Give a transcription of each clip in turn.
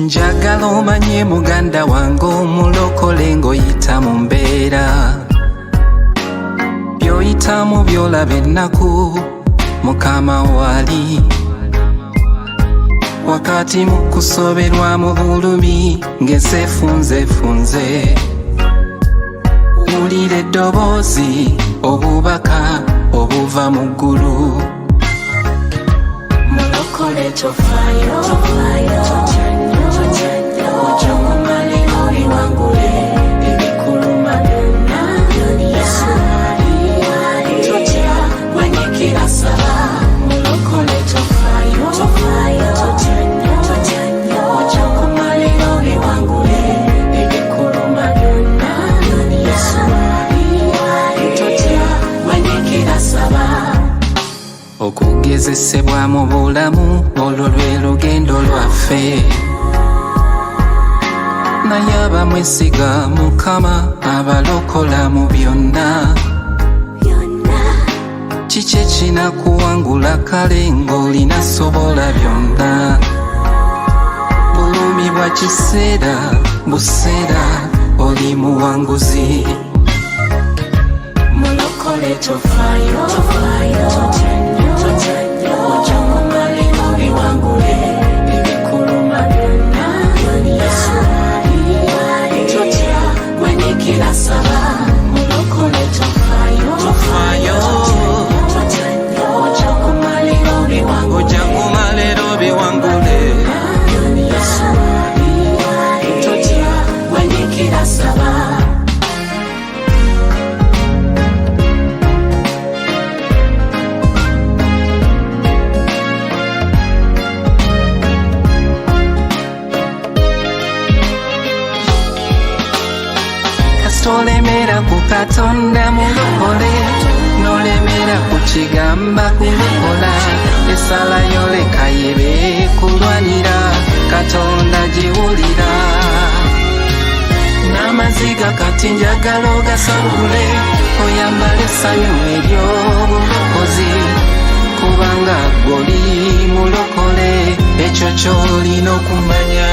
Njagala omanye muganda wange omulokole ng'oyita mu mbeera by'oyitamu by'olaba ennaku mukama wali wakati mu kusoberwa mu bulumi ng'ezeefunzeefunze wulira eddoboozi obubaka obuva mu ggulu mulokole tofaayo ojja kumalira obiwangule ebikuluma byonna Yesu ali totya wenyikira saba mulokole tofaayo ojja kumalira obiwangule ebikuluma byonna Yesu ali totya wenyikira saba okugezesebwa mu bulamu olwo lwe lugendo lwaffe naye abamwesiga mukama abalokola mu byonna kiki ekinakuwangula kale ng'olina sobola byonna bulumi bwa kiseera buseera oli muwanguzi mulokole tofaayo ojja kumalira obiwangule ebikuluma byonna Yesu ali totya wenyikira saba mulokole tofaayo ojja kumalira obiwangule Yesu ali totya wenyikira saba tolemera ku Katonda mulokole nolemera ku kigamba kulokola esalayo leka yebe kulwanira Katonda giwulira n'amaziga kati njagala ogasangule oyambala essanyu ery'obulokozi kubanga gw'oli mulokole ekyo ky'olina okumanya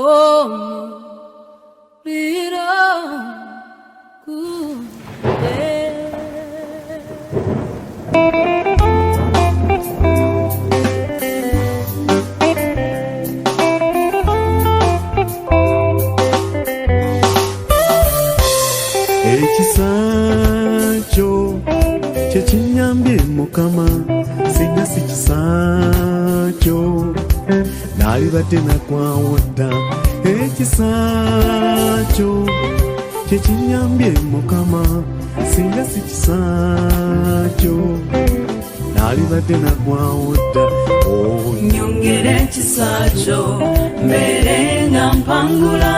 omuliro gudde. Ekisa kyo kye kinyambye Mukama, singa si kisa kyo nalibadde nakwawo dda. Ekisa kyo kye kinyambye Mukama, singa si kisa kyo nalibadde nakwawo dda. Nyongera ekisa kyo mbeere nga mpangula,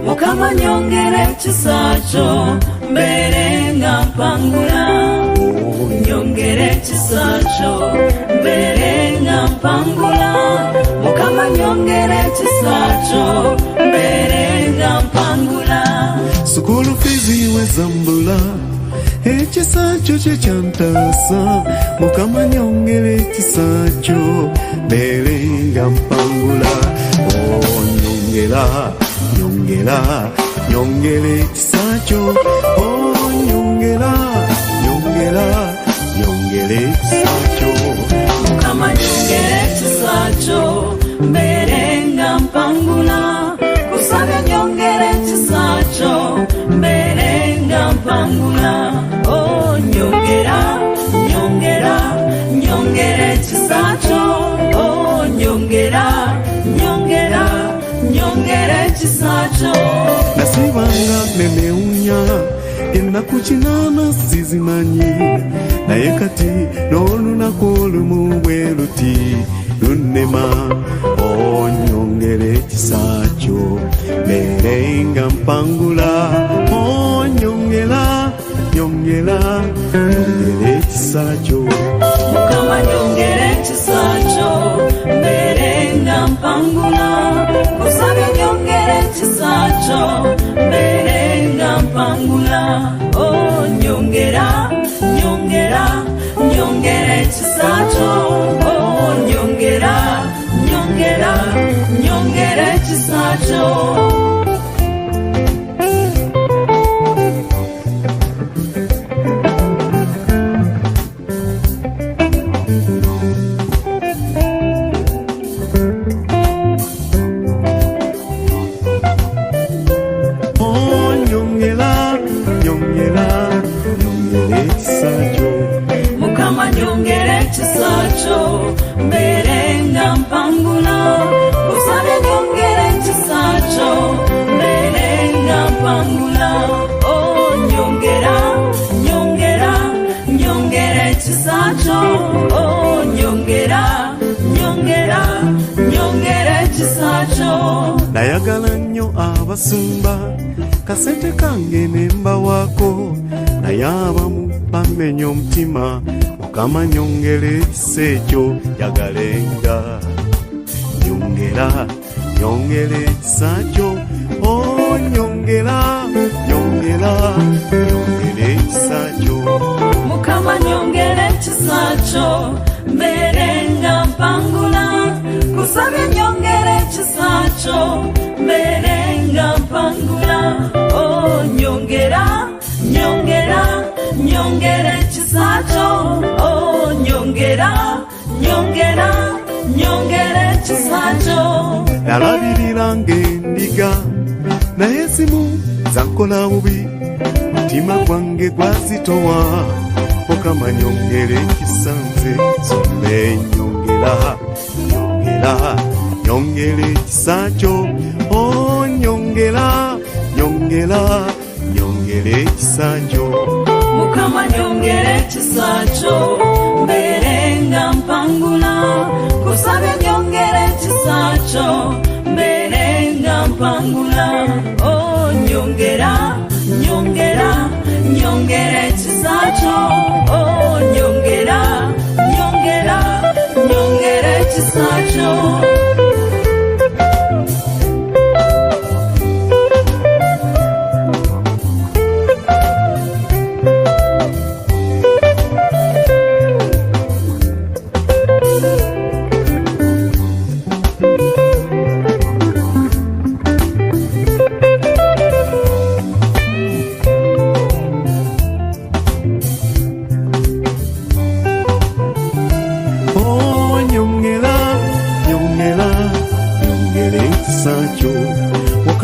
Mukama nyongera ekisa kyo mbeere nga mpangula. Nyongera ekisa kyo mbeere nga mpangula, Mukama nyongera ekisa kyo mbeere nga mpangula. Sukulu fizi wezambula, ekisa kyo kye kyantaasa. Mukama nyongera ekisa kyo mbeere nga mpangula. Nyongera, nyongera, nyongera ekisa kyo. Nyongera, nyongera, nyongera ekisa kyo. Mukama nyongera ekisa kyo mbeere nga mpangula, kusabye nyongera ekisa kyo mbeere nga mpangula. Nyongera, nyongera, nyongera ekisa kyo. Nyongera, nyongera, nyongera ekisa kyo. Nasibanga nemewunya ennaku 8 sizimanyi, naye kati n'olunaku olumu bwe luti lunnema. Nyongera ekisa kyo mbeere nga mpangula. Nyongera, nyongera, nyongera ekisa kyo. Mukama nyongera ekisa kyo mbeere nga mpangula, kusabye nyongera ekisa kyo mbeere nga mpangula. Nyongera, nyongera, nyongera ekisa kyo. Nyongera, nyongera, nyongera ekisa kyo. Mukama nyongera ekisa kyo mbeere nga mpangula, kusabye nyongera ekisa kyo mbeere nga mpangula. Nyongera, nyongera, nyongera ekisa kyo. Nyongera, nyongera, nyongera ekisa kyo. Nayagala nnyo abasumba, kasente kange nemba waako, naye abamu bamenya omutima. Mukama nyongera ekisa ekyo yagalenga. Nyongera, nyongera ekisa kyo. Nyongera, nyongera, nyongera ekisa kyo. Mukama nyongera ekisa kyo mbeere nga mpangula, kusabye nyongera ekisa kyo mbeere nga mpangula. Nyongera, nyongera, nyongera ekisa kyo. Nyongera, nyongera, nyongera ekisa kyo. Nalabiriranga endiga naye zimu zankola bubi, mutima gwange gwazitowa. Mukama nyongera ekisa nze zombe. Nyongera, nyongera, nyongera ekisa kyo. Nyongera, nyongera, nyongera ekisa kyo. Mukama nyongera ekisa kyo mbeere nga mpangula, kusabye nyongera ekisa kyo mbeere nga mpangula. Nyongera, nyongera, nyongera ekisa kyo. Nyongera, nyongera, nyongera ekisa kyo.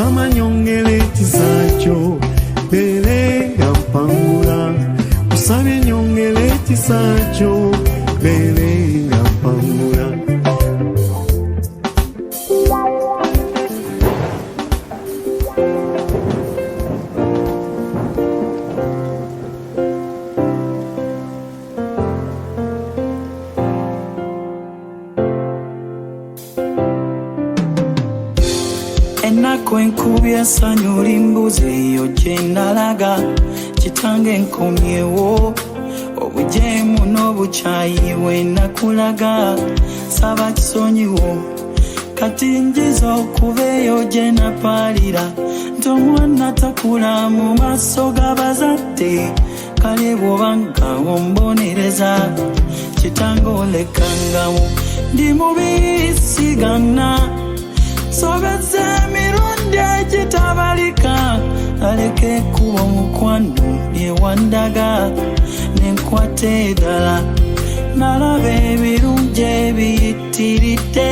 Mukama nyongera ekisa kyo mbeere nga mpangula. Kusabye nyongera ekisa kyo mbeere nga mpangula. Ennaku enkubye essanyu limbuzi eyo gye nalaga, kitange nkomyewo obujeemu n'obukyayi bwe nakulaga. Saba kisonyiwo kati njiza okuba eyo gye napaalira, nti omwana takula mu maaso g'abazadde. Kale bw'obanga ombonereza kitange olekangawo, ndi mubi sigana. Sobeze emirundi egitabalika, aleke ekkubo mukwano lye wandaga. Nenkwata eddala nalaba ebirungi ebiyitiridde,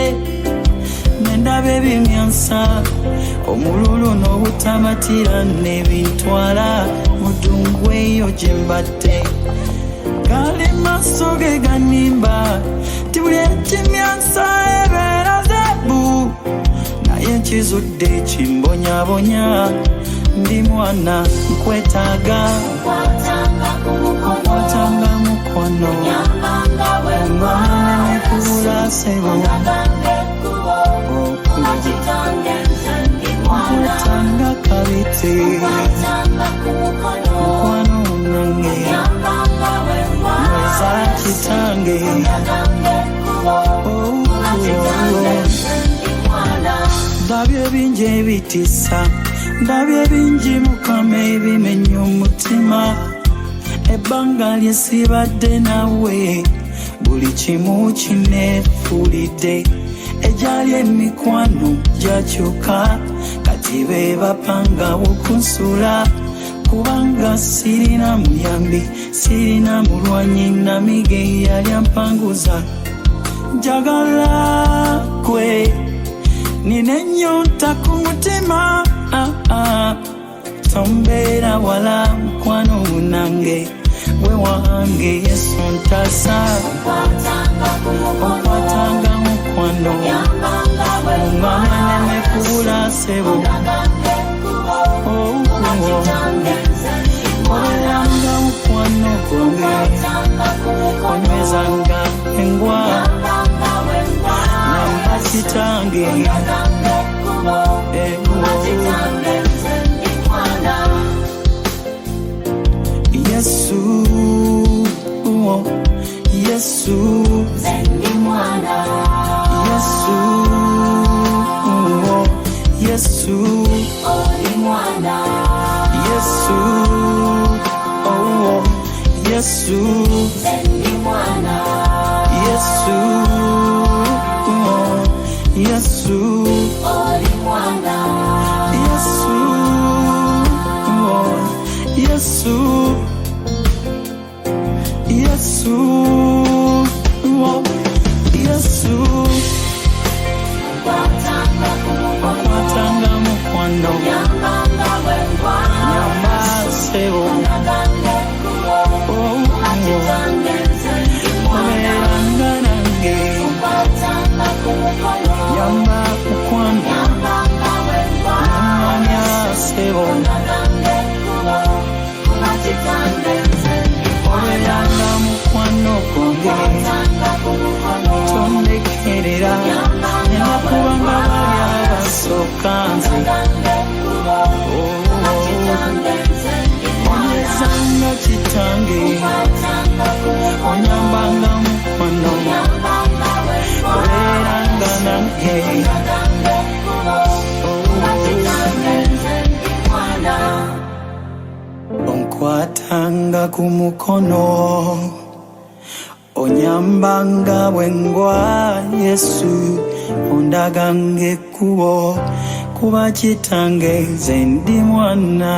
nendaba ebimyansa omululu n'obutamatira nebintwala mu ddungu eyo gye mbadde. Gali maaso ge ganimba ti buli ekimyansa ebeera zebu, naye nkizudde kimbonyabonya. Ndi mwana nkwetaaga, nkwatanga mukono ng'omwana nekubula ssebo. Nkwetanga kabiti mukwano nange mweza kitange. Ndabye ebingi ebitisa, ndabye ebingi Mukama ebimenya omutima. Ebbanga lye sibadde nawe buli kimu kineefulidde. Egyali emikwano gyakyuka kati be bapangawo kunsula, kubanga sirina muyambi, sirina mulwanyi namige yali ampanguza. Njagala gwe nina ennyonta ku mutima, tombeera wala mukwano munange, gwe wange Yesu ntasa. Okwatanga mukwano omwana nemekubula ssebo. Obeeranga mukwano gwange, onywezanga engwa namba kitange. Yesu, Yesu, Yesu, Yesu, Yesu, Yesu, Yesu, Yesu, Yesu, Yesu. Okwatanga mukwano nyamba ssebo. Obeeranga nange nyamba mukwano namanya ssebo. Obeeranga mukwano gwange tondekerera, nenakubanga bali abasooka nze. Onyezanga kitange, onyambanga mukwano, obeeranga nange. Onkwatanga ku mukono, onyambanga bwengwa Yesu. Ondaganga ekkubo kuba kitange nze ndi mwana.